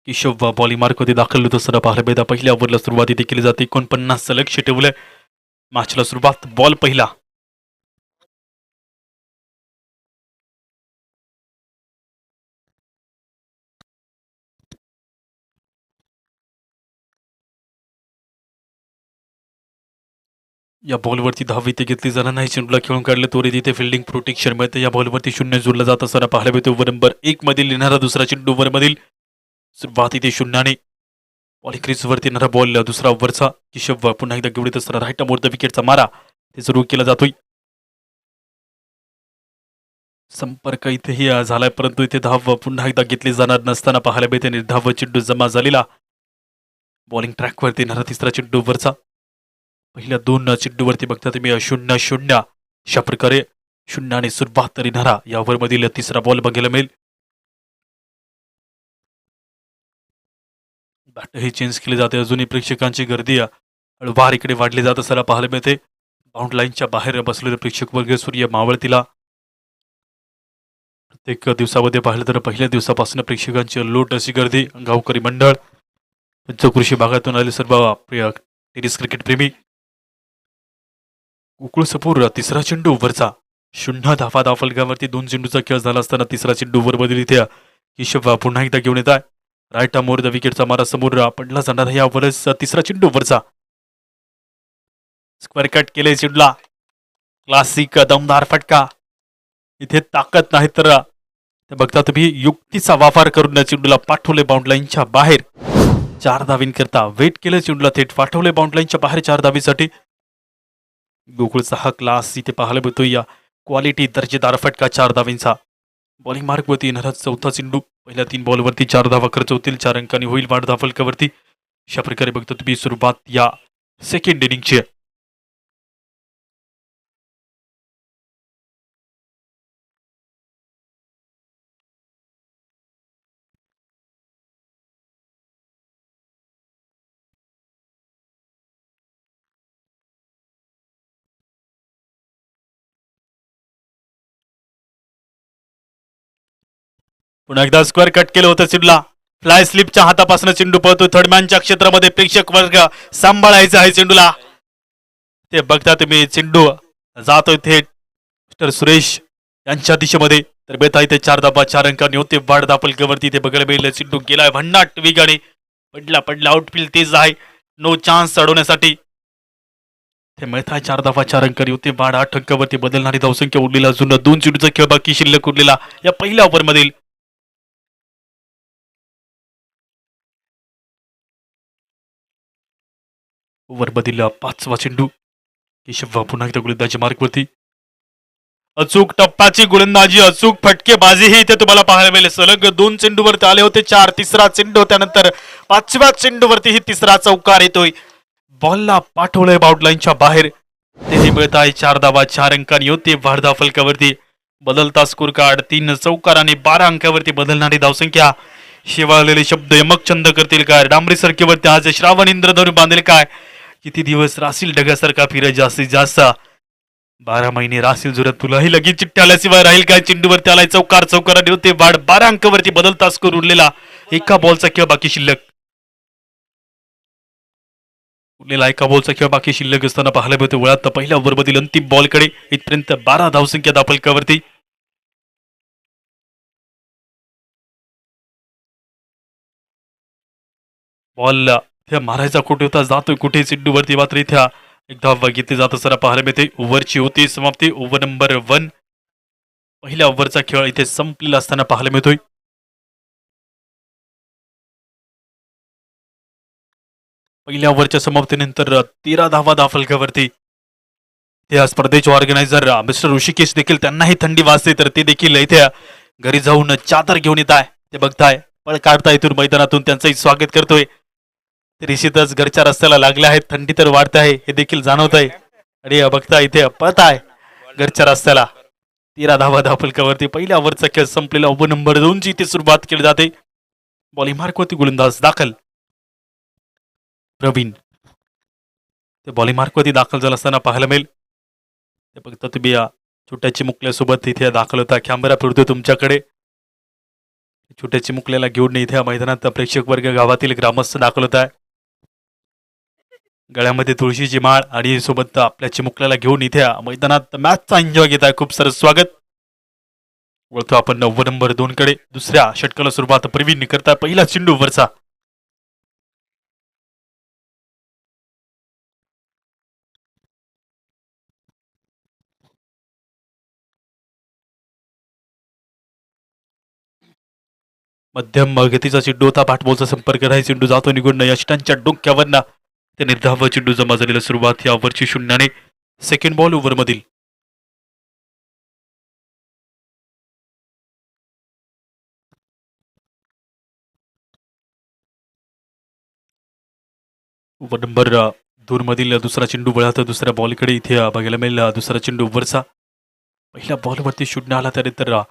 A: केशव बॉलिंग मार्कवरती दाखल होत असताना पाहायला मिळतं. पहिल्या ओव्हरला सुरुवात इथे केली जाते. 49 लक्ष ठेवलंय. मॅचला सुरुवात बॉल पहिला. या बॉलवरती धाव इथे घेतली जाणार नाही. चेंडूला खेळून काढले त्वरित इथे फिल्डिंग प्रोटेक्शन मिळते. या बॉलवरती 0 जोडला जात असताना पाहायला मिळतो. ओव्हर नंबर 1 मधील येणारा दुसरा चेंडू. ओव्हर मधील सुरुवात इथे 0ने. बॉलिंग क्रीजवरती येणारा बॉल दुसरा ओव्हरचा. केशव पुन्हा एकदा घेऊन येत असताना राईट मोर द विकेटचा मारा ते सुरू केला जातोय. संपर्क इथेही झालाय परंतु इथे धाव पुन्हा एकदा घेतली जाणार नसताना पाहायला मिळते. निर्धाव चेंडू जमा झालेला. बॉलिंग ट्रॅकवरती येणारा तिसरा चेंडू ओव्हरचा. पहिल्या 2 चेंडूवरती बघता तुम्ही 0-0 अशा प्रकारे 0ने सुरुवात तरी येणारा या ओव्हरमधील तिसरा बॉल बघायला मिळेल. बॅटही चेंज केली जाते. अजूनही प्रेक्षकांची गर्दी हळूवार इकडे वाढली जात असताना पाहायला मिळते. बाउंड लाईनच्या बाहेर बसलेले प्रेक्षक वर्ग सूर्य मावळतीला. प्रत्येक दिवसामध्ये पाहिलं तर पहिल्या दिवसापासून प्रेक्षकांची लोट अशी गर्दी. गावकरी मंडळ, पंचकृषी भागातून आले सर्व टेनिस क्रिकेट प्रेमी. गोकुळ समोर तिसरा चेंडू ओव्हरचा. 0 धावा फलकावरती 2 चेंडूचा खेळ झाला असताना तिसरा चेंडू ओव्हर बदल इथे केशव पुन्हा एकदा घेऊन येत आहे. राईट मोर द विकेटचा मारा समोर पडला जाणार या ओव्हरच तिसरा चेंडू ओव्हरचा. स्क्वेअर कट केले चेंडूला. क्लासिक दमदार फटका. इथे ताकद नाही तर बघता तुम्ही युक्तीचा वापर करून चेंडूला पाठवले बाउंड लाईनच्या बाहेर. 4 धावींकरता वेट केलं. चेंडूला थेट पाठवले बाउंड लाईनच्या बाहेर 4 धावीसाठी. गोकुळचा हा क्लास इथे पाहायला मिळतो. या क्वालिटी दर्जेदार फटका 4 धावींचा. बॉलिंग मार्कवरती येणारा चौथा चेंडू. पहिल्या 3 बॉलवरती 4 धावा खर्च होतील. 4 अंकांनी होईल वाढ धावफलकावरती. अशा प्रकारे बघता तुम्ही सुरुवात या सेकंड इनिंगची. पुन्हा एकदा स्क्वेअर कट केलं होतं चेंडूला. फ्लाय स्लिपच्या हातापासून चेंडू पळतो. थर्डमॅनच्या क्षेत्रामध्ये प्रेक्षक वर्ग सांभाळायचा आहे चेंडूला. ते बघता तुम्ही चेंडू जातोय थेट मिस्टर सुरेश यांच्या दिशेमध्ये. तर बेता इथे 4 धावा 4 अंकांनी होते वाढ धावफलकावरती. ते बघायला मिळेल. चेंडू गेलाय भन्नाट वेगाने. पडला आउटफील्ड तेज आहे. नो चान्स अडवण्यासाठी. ते मिळत आहे 4 धावा 4 अंकांनी होते वाढ 8 अंकावरती बदलणारी धावसंख्या उरलेला. अजून 2 चेंडूचा खेळ बाकी शिल्लक उरलेला या पहिल्या ओव्हरमधील. ओव्हरमधील 5वा चेंडू. केशव पुन्हा एकदा गोलंदाजी मार्कवरती. अचूक टप्प्याची गोलंदाजी, अचूक फटकेबाजी ही इथे तुम्हाला पाहायला मिळेल. सलग 2 चेंडूवरती आले होते 4. तिसरा चेंडू त्यानंतर 5व्या चेंडूवरती ही तिसरा चौकार येतोय. बॉलला पाठवलंय बाउंड लाईनच्या बाहेर. तेही मिळत आहे 4 धावा 4 अंकांनी होते वाढ धावफलकावरती. बदलता स्कोर कार्ड 3 चौकार आणि 12 अंकावरती बदलणारी धावसंख्या. शेवाळलेले शब्द यमक छंद करतील काय? डांबरी सरकेवरती आज श्रावण इंद्र धरून बांधेल काय? किती दिवस रासील ढगासारखा फिरत जास्तीत जास्त 12 महिने रासील जुरत. तुलाही लगेच चिठ्ठी आल्याशिवाय राहील काय? चेंडूवरती आलाय चौकार. चौकाराने होते वाढ 12 अंकावरती बदलता स्कोर उरलेला. एका बॉलचा खेळ बाकी शिल्लक. उरलेला एका बॉलचा खेळ बाकी शिल्लक असताना पाहायला मिळते वळात पहिल्या ओव्हरमधील अंतिम बॉलकडे. इथपर्यंत 12 धावसंख्या धावफलकावरती. बॉल मारायचा कुठे होता जातोय कुठे चेंडूवरती मात्र इथे एक धाव घेतली जात असताना पाहायला मिळते. ओव्हरची होती समाप्ती. ओव्हर नंबर 1 पहिल्या ओव्हरचा खेळ इथे संपलेला असताना पाहायला मिळतोय. पहिल्या ओव्हरच्या समाप्तीनंतर 13 धावा धावफलकावरती. या स्पर्धेचे ऑर्गनायझर मिस्टर ऋषिकेश देखील त्यांनाही थंडी वाजते तर ते देखील इथे घरी जाऊन चादर घेऊन येत आहे. ते बघताय पळ काढताय इथून मैदानातून त्यांचंही स्वागत करतोय. निश्चितच घरच्या रस्त्याला लागले आहेत. थंडी तर वाढत आहे हे देखील जाणवत आहे. आणि बघता इथे पत आहे घरच्या रस्त्याला 13 धावा धापलकावरती पहिल्या ओव्हरचा खेळ संपलेला. ओव्हर नंबर 2 ची इथे सुरुवात केली जाते. बॉलिंग मार्कवरती गोलंदाज दाखल प्रवीण. ते बॉलिंग मार्कवरती दाखल झाला असताना पाहायला मिळेल. ते बघता तुम्ही छोट्या चिमुकल्यासोबत इथे दाखल होता. कॅमेरा फिरतो तुमच्याकडे. छोट्या चिमुकल्याला घेऊन इथे मैदानात प्रेक्षक वर्ग गावातील ग्रामस्थ दाखल होत आहे. गळ्यामध्ये तुळशीची माळ आणि सोबत आपल्या चिमुकल्याला घेऊन इथे मैदानात मॅचचा एन्जॉय घेत आहे. खूप सारं स्वागत. वळतो आपण ओव्हर नंबर 2 कडे. दुसऱ्या षटकाला सुरुवात प्रवीण करता पहिला चेंडू वरचा. मध्यम गतीचा चेंडू होता. पाठबॉलचा संपर्क आहे. चेंडू जातो निघून यष्टांच्या डोक्यावरना ते निर्धाव चेंडू जमा झालेला. सुरुवात या ओव्हरची 0 सेकंड बॉल ओव्हर मधील. ओव्हर नंबर 2 मधील दुसरा चेंडू वळात दुसऱ्या बॉलकडे. इथे बघायला मिळेल दुसरा चेंडू ओव्हरचा. पहिल्या बॉलवरती 0 आला त्यानंतर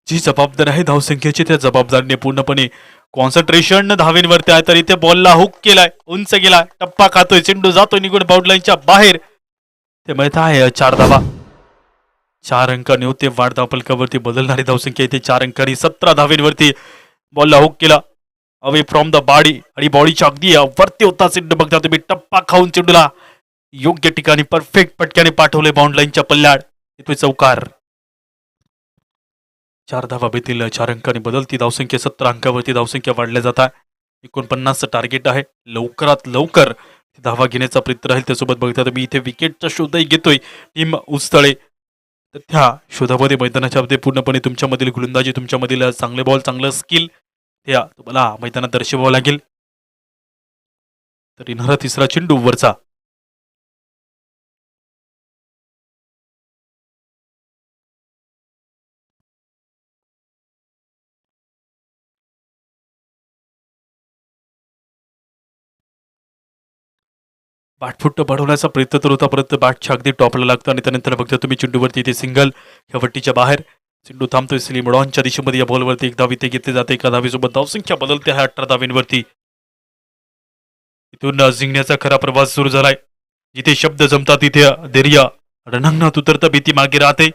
A: जी जबाबदारी आहे धावसंख्येची त्या जबाबदारीने पूर्णपणे कॉन्सन्ट्रेशन धावेंवरती आहे. तर इथे बॉलला हुक केलाय. उंच गेला. टप्पा खातोय. चेंडू जातोय निघून बाउंड्रीच्या बाहेर. ते माहित आहे 4 धावा. 4 अंकांनी होते वाढ धावफलकावरती बदलणारी धावसंख्या इथे 4 अंकांनी 17 धावेंवरती. बॉलला हुक केला अवे फ्रॉम द बॉडी आणि बॉडीच्या अगदी वरती होता चेंडू. बघता तुम्ही टप्पा खाऊन चेंडूला योग्य ठिकाणी परफेक्ट पटक्याने पाठवले बाउंड्रीच्या पल्ल्याड. इथे चौकार. 4 धावा बेतील 4 अंकांनी बदलती धावसंख्या 17 अंकावरती धावसंख्या वाढल्या जात आहे. 49 टार्गेट आहे. लवकरात लवकर धावा घेण्याचा प्रयत्न राहील. त्यासोबत बघता तुम्ही इथे विकेटचा शोधही घेतोय टीम उस्तळे. तर त्या शोधामध्ये मैदानाच्या मध्ये पूर्णपणे तुमच्यामधील गोलंदाजी तुमच्यामधील चांगले बॉल चांगलं स्किल त्या तुम्हाला मैदानात दर्शवावं लागेल. तर येणारा तिसरा चेंडू वरचा. बाटफुट्ट बनवण्याचा प्रयत्न तर होता परंतु बॅटच्या अगदी टॉपला लागतो आणि त्यानंतर बघता तुम्ही चेंडूवरती इथे सिंगल ह्या वट्टीच्या बाहेर. चेंडू थांबतोय स्लिम डॉनच्या दिशेमध्ये. या बॉलवरती एक धाव इथे घेतली जाते. एका धावीसोबत धावसंख्या बदलते आहे 18 धावेंवरती. इथून जिंकण्याचा खरा प्रवास सुरू झालाय. जिथे शब्द जमतात तिथे धैर्य रणांगणात उतरता भीती मागे राहते.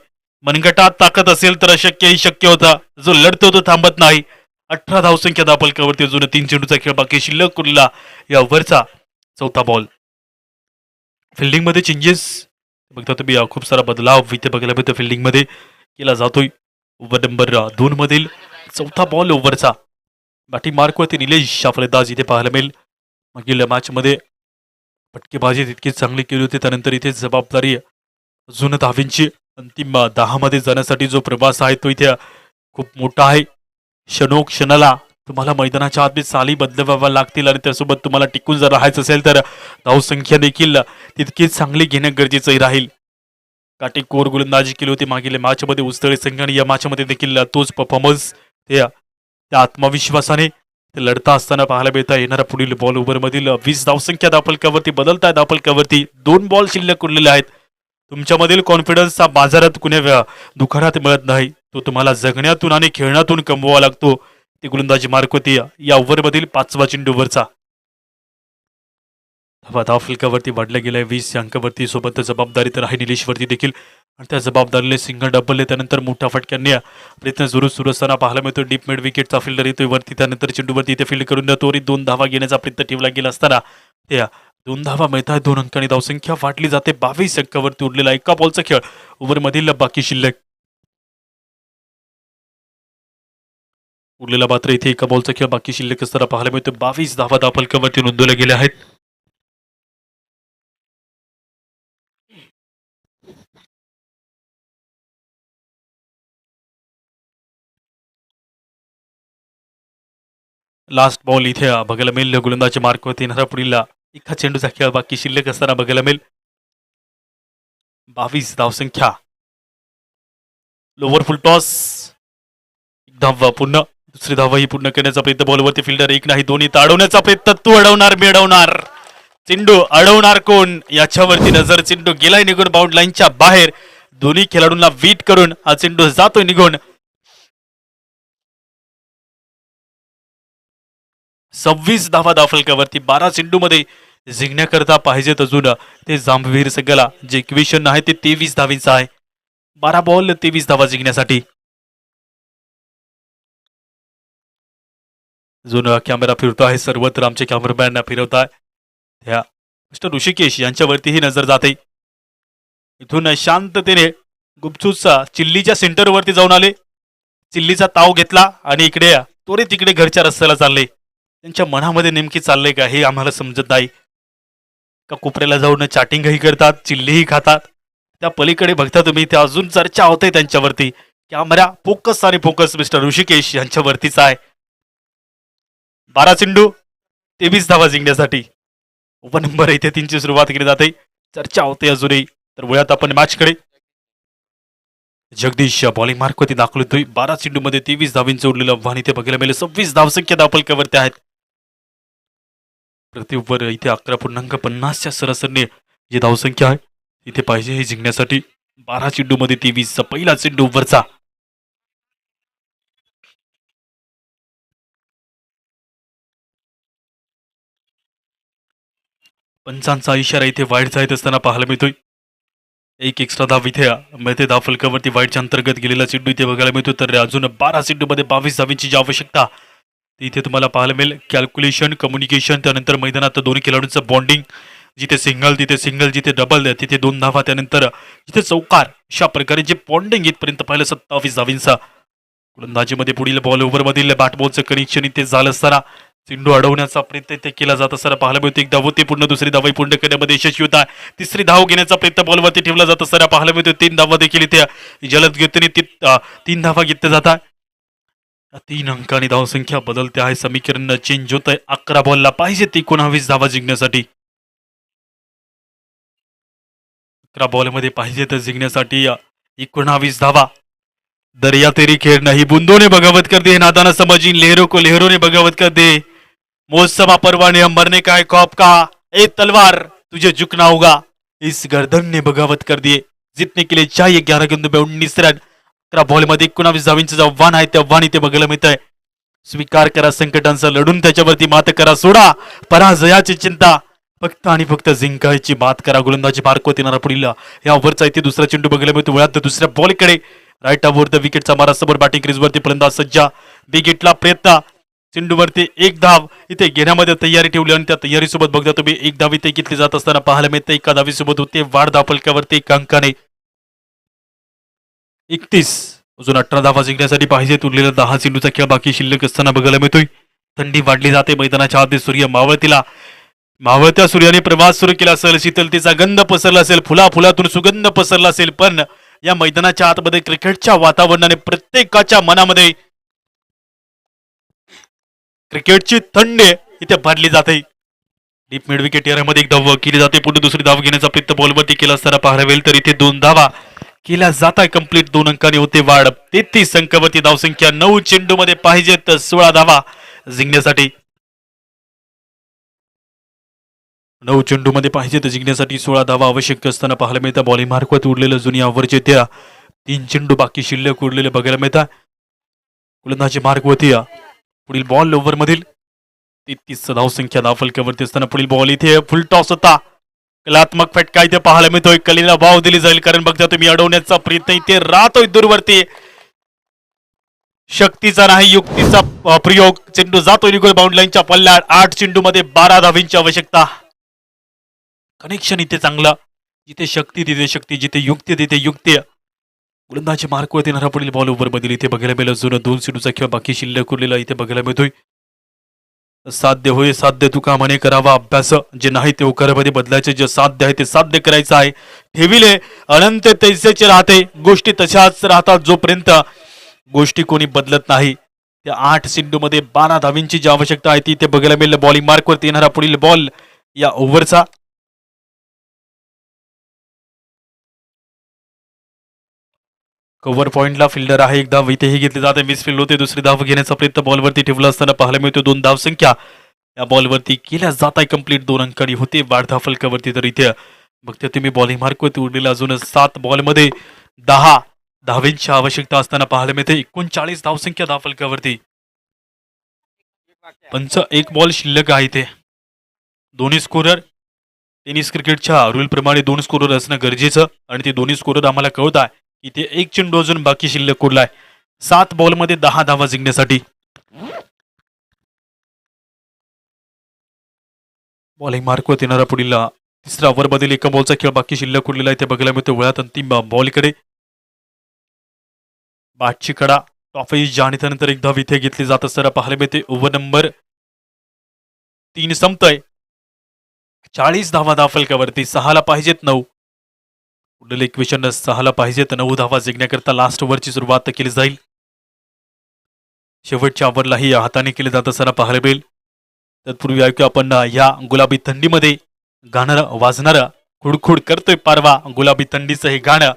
A: मनगटात ताकद असेल तर अशक्यही शक्य होता. जो लढतो तो थांबत नाही. 18 धावसंख्या धावफलकावरती अजून 3 चेंडूचा खेळ बाकी शिल्लक उरला. या ओव्हरचा चौथा बॉल. फिल्डिंग मध्ये चेंजेस बघता तुम्ही खूप सारा बदलाव इथे बघायला मिळतो फिल्डिंग मध्ये केला जातोय. ओव्हर नंबर 2 मधील चौथा बॉल ओव्हरचा. बॅटिंग मार्कवरती निलेश फलंदाज इथे पाहायला मिळेल. मागील मॅच मध्ये फटकेबाजी तितकी चांगली केली होती. त्यानंतर इथे जबाबदारी अजून धावींची अंतिम 10 मध्ये जाण्यासाठी जो प्रवास आहे तो इथे खूप मोठा आहे. क्षणोक्षणाला तुम्हाला मैदानाच्या आत चाली बदलवाव्या लागतील आणि त्यासोबत तुम्हाला टिकून जर राहायचं असेल तर धावसंख्या देखील तितकीच चांगली घेणं गरजेचंही राहील. काटेकोर गोलंदाजी केली होती मागील मॅचमध्ये उस्तळे संघाने. या मॅचमध्ये देखील तोच परफॉर्मन्स त्या आत्मविश्वासाने ते लढता असताना पाहायला मिळता. येणारा पुढील बॉल ओव्हर मधील 20 धावसंख्या धावफलकावरती बदलताय. धावफलकावरती 2 बॉल शिल्लक उरलेले आहेत. तुमच्यामधील कॉन्फिडन्सचा बाजारात कुण्या दुकानात मिळत नाही. तो तुम्हाला जगण्यातून आणि खेळण्यातून कमवावा लागतो. ती गोलंदाजी मार्कवरती या ओव्हर मधील 5वा चेंडू वरचा. धावफलकावरती वाढल्या गेल्या 20 अंकावरती. सोबत जबाबदारी तर आहे निलेशवरती देखील आणि त्या जबाबदारीने सिंगल डबल त्यानंतर मोठ्या फटक्यांनी प्रयत्न सुरू असताना पाहायला मिळतो. डीप मिड विकेटचा फिल्डर येतोय वरती. त्यानंतर चेंडूवरती इथे फील्ड करून त्वरित 2 धावा घेण्याचा प्रयत्न ठेवला गेला असताना त्या 2 धावा मिळतात. 2 अंकांनी धावसंख्या वाढली जाते. 22 अंकावरती उरलेला एका बॉलचा खेळ ओव्हर मधील बाकी शिल्लक उरलेला मात्र इथे एका बॉलचा खेळ बाकी शिल्लक असताना पाहायला मिळतो. 22 धावा धावफलकावरती नोंदवल्या गेल्या आहेत. लास्ट बॉल इथे बघायला मिळेल. गोलंदाजी मार्कवरती येणारा पुढील एका चेंडूचा खेळ बाकी शिल्लक असताना बघायला मिळेल. 22 धावसंख्या. लोअर फुल टॉस. एक धाव पूर्ण. दुसरी धाव ही पूर्ण करण्याचा प्रयत्न. बॉलवरती फिल्डर एक नाही दोन्ही ताडवण्याचा प्रयत्न. तू अडवणार मी अडवणार. चेंडू अडवणार कोण याच्यावरती नजर. चेंडू गेलाय निघून बाउंड लाईनच्या बाहेर. दोन्ही खेळाडूंना वीट करून हा चेंडू जातोय निघून. 26 धावा दाफलकावरती. 12 चेंडू मध्ये जिंकण्याकरता पाहिजेत अजून ते जांभवीर संघाला. जे इक्वेशन आहे ते 23 धावींचं आहे. 12 बॉल 23 धावा जिंकण्यासाठी. अजून कॅमेरा फिरतो आहे सर्वत्र. आमचे कॅमेरामॅन फिरवत आहे. त्या मिस्टर ऋषिकेश यांच्यावरतीही नजर जाते. इथून शांततेने गुपचूचा चिल्लीच्या सेंटरवरती जाऊन आले. चिल्लीचा ताव घेतला आणि इकडे त्वरित तिकडे घरच्या रस्त्याला चालले. त्यांच्या मनामध्ये नेमकी चाललंय का हे आम्हाला समजत नाही. का कोपऱ्याला जाऊन चॅटिंगही करतात, चिल्लीही खातात. त्या पलीकडे बघता तुम्ही ते अजून चर्चा होते त्यांच्यावरती. कॅमेरा फोकस आणि फोकस मिस्टर ऋषिकेश यांच्यावरतीच आहे. 12 चेंडू 23 धावा जिंकण्यासाठी. उपनंबर इथे 3ची सुरुवात केली जाते. चर्चा होते अजूनही. तर वळत आपण मॅचकडे. जगदीश बॉलिंग मार्कवरती दाखल होतोय. 12 चेंडू मध्ये 23 धावींचं उरलेलं आव्हान इथे बघायला मिळेल. 26 धावसंख्या दाफलकावरती आहेत. प्रति ओव्हर इथे 11.50च्या सरासरीने जी धावसंख्या आहे इथे पाहिजे हे जिंकण्यासाठी. 12 चेंडू मध्ये 23. पहिला चेंडू ओव्हरचा. पंचांचा इशारा इथे वाईटचा येत असताना पाहायला मिळतोय. एक एक्स्ट्रा धाव इथे मिळते दाफलकावरती. वाईटच्या अंतर्गत गेलेला चेंडू इथे बघायला मिळतो. तर अजून 12 चेंडू मध्ये 22 धावींची जी आवश्यकता ती इथे तुम्हाला पाहायला मिळेल. कॅल्क्युलेशन, कम्युनिकेशन, त्यानंतर मैदानात दोन्ही खेळाडूंचं बॉन्डिंग. जिथे सिंगल तिथे सिंगल, जिथे डबल तिथे 2 धावा, त्यानंतर जिथे चौकार, अशा प्रकारे जे बॉन्डिंग इथपर्यंत पाहिलं 27 धावींचा. गोलंदाजीमध्ये पुढील बॉल ओव्हरमधील बॅटबॉलचं कनेक्शन इथे झालं असताना चेंडू अडवण्याचा प्रयत्न इथे केला जात असताना पाहायला मिळतो. एक धाव ते पूर्ण, दुसरी धाव पूर्ण करण्यामध्ये यशस्वी होता. तिसरी धाव घेण्याचा प्रयत्न बॉलवरती ठेवला जात असताना पाहायला मिळतो. 3 धावा देखील इथे जलद गतीने 3 धावा घेतल्या जातात. 3 अंकांनी धावसंख्या बदलते आहे. समीकरण चेंज होत आहे. 11 बॉलला पाहिजे 19 धावा जिंकण्यासाठी. 11 बॉलमध्ये पाहिजे तर जिंकण्यासाठी 19 धावा. दरिया तेरी खेळ नाही, बूंदों ने बगावत कर दी, नादाना समझी लहरों को लहरों ने बगावत कर दे. मौसमा परवाने हम मरने का है खौफ का, ए तलवार तुझे झुकना होगा. इस गर्दन ने बगावत कर दिए. जीतने के लिए चाहिए 11 गेंदों में 19 रन. 11 बॉलमध्ये 19 धावींचं आव्हान आहे. ते आव्हान इथे बघायला मिळत आहे. स्वीकार करा संकटांचा, लढून त्याच्यावरती मात करा. सोडा पराजयाची चिंता, फक्त आणि फक्त जिंकायची बात करा. गोलंदाजी मार्कवरती येणारा पुढील या ओव्हरचा इथे दुसरा चेंडू बघायला मिळतो. वळात दुसऱ्या बॉलकडे राईट ओव्हर द विकेटचा मारा. समोर बॅटिंग क्रीजवरती फलंदाज सज्जा. बिग हिटला प्रयत्न. चेंडूवरती एक धाव इथे घेण्यामध्ये तयारी ठेवली आणि त्या तयारीसोबत बघता तुम्ही एक धाव इथे घेतली जात असताना पाहायला मिळते. एका धावीसोबत होते वाढ धावफलकावरती 1 अंकाने 31. अजून 18 धावा जिंकण्यासाठी पाहिजे. उरलेला 10 चेंडूचा खेळ बाकी शिल्लक असताना बघायला मिळतोय. थंडी वाढली जाते. मैदानाच्या आधी सूर्य मावळतीला, मावळत्या सूर्याने प्रवास सुरू केला असेल. शीतलतेचा गंध पसरला असेल. फुलाफुलातून सुगंध पसरला असेल. पण या मैदानाच्या आतमध्ये क्रिकेटच्या वातावरणाने प्रत्येकाच्या मनामध्ये क्रिकेटची थंडी इथे भरली जाते. डीप मिड विकेट एरियामध्ये एक धाव केली जाते. पुढे दुसरी धाव घेण्याचा प्रयत्न बॉलवरती केला असताना पाहायला मिळेल. तर इथे 2 धावा केल्या जात आहे. कंप्लीट 2 अंकांनी होते वाढ. 33 अंकावरती धावसंख्या. 9 चेंडू मध्ये पाहिजेत 16 धावा जिंकण्यासाठी. 9 चेंडू मध्ये पाहिजे तर जिंकण्यासाठी 16 धावा आवश्यक असताना पाहायला मिळतात. बॉलिंग मार्कवत उरलेलं जुनी आवरचे त्या 3 चेंडू बाकी शिल्लक उरलेले बघायला मिळतात. गोलंदाजी मार्कवरती पुढील बॉल ओव्हर मधील 33 धावसंख्या धावफलकावरती असताना पुढील बॉल इथे फुल टॉस होता. कलात्मक फटका इथे पाहायला मिळतोय. कलीला भाव दिली जाईल कारण बघता तुम्ही अडवण्याचा प्रयत्न इथे राहतोय दूरवरती. शक्तीचा नाही युक्तीचा प्रयोग. चेंडू जातोय निघून बाउंड लाईनच्या पल्ल्यात. 8 चेंडू मध्ये 12 धावींची आवश्यकता. कनेक्शन इथे चांगला. जिथे शक्ती तिथे शक्ती, जिथे युक्ती तिथे युक्ती. गोलंदाजी मार्कवरती येणारा पुढील बॉल ओव्हर मधील इथे बघायला मिळेल. अजून 2 चेंडूचा खेळ बाकी शिल्लक उरलेला इथे बघायला मिळतोय. साध्य होय साध्य तुका म्हणे करावा अभ्यास, जे नाही ते उकारामध्ये बदलायचे, जे साध्य आहे ते साध्य करायचं आहे. ठेविले अनंत तैसेचे राहते, गोष्टी तशाच राहतात जोपर्यंत गोष्टी कोणी बदलत नाही. त्या 8 चेंडू मध्ये 12 धावींची जी आवश्यकता आहे ती इथे बघायला मिळेल. बॉलिंग मार्कवरती येणारा पुढील बॉल या ओव्हरचा. कव्हर पॉइंटला फिल्डर आहे. एक धाव इथेही घेतली जाते. मिस फील्ड होते. दुसरी धाव घेण्याचा प्रयत्न बॉलवरती ठेवला असताना पाहायला मिळतो. 2 धाव संख्या या बॉलवरती केल्या जात आहे कंप्लीट 2 अंकांनी होते वाढता फलकावरती. तर इथे बघते तुम्ही बॉलिंग मार्कवरती उरलेला अजून 7 बॉलमध्ये 10 धावेंची आवश्यकता असताना पाहायला मिळते 39 धावसंख्या धावफलकावरती. पंच एक बॉल शिल्लक आहे इथे. दोन्ही स्कोरर टेनिस क्रिकेटच्या रूल प्रमाणे 2 स्कोरर असणं गरजेचं आणि ते दोन्ही स्कोरर आम्हाला कळत आहे की ते एक चेंडू अजून बाकी शिल्लक उरलाय 7 बॉलमध्ये 10 धावा जिंकण्यासाठी. बॉलिंग मार्कवर येणारा पुढील तिसरा ओव्हरमधील एका बॉलचा खेळ बाकी शिल्लक उरलेला आहे ते बघायला मिळतो. वळात अंतिम बॉलकडे बॅटची कडा टॉफेज आणि त्यानंतर एक धाव इथे घेतली जात असताना पाहायला मिळते. ओव्हर नंबर 3 संपतोय 40 धावा धावफलकावरती. 6ला पाहिजेत 9. पुढील इक्वेशन 6ला पाहिजेत 9 धावा जिंकण्याकरता लास्ट ओव्हरची सुरुवात केली जाईल. शेवटच्या ओव्हरलाही हाताने केले जात असताना पाहायला मिळेल. तत्पूर्वी ऐकूया आपण या गुलाबी थंडीमध्ये गाणं वाजणारं खुडखुड करतोय पारवा गुलाबी थंडीचं हे गाणं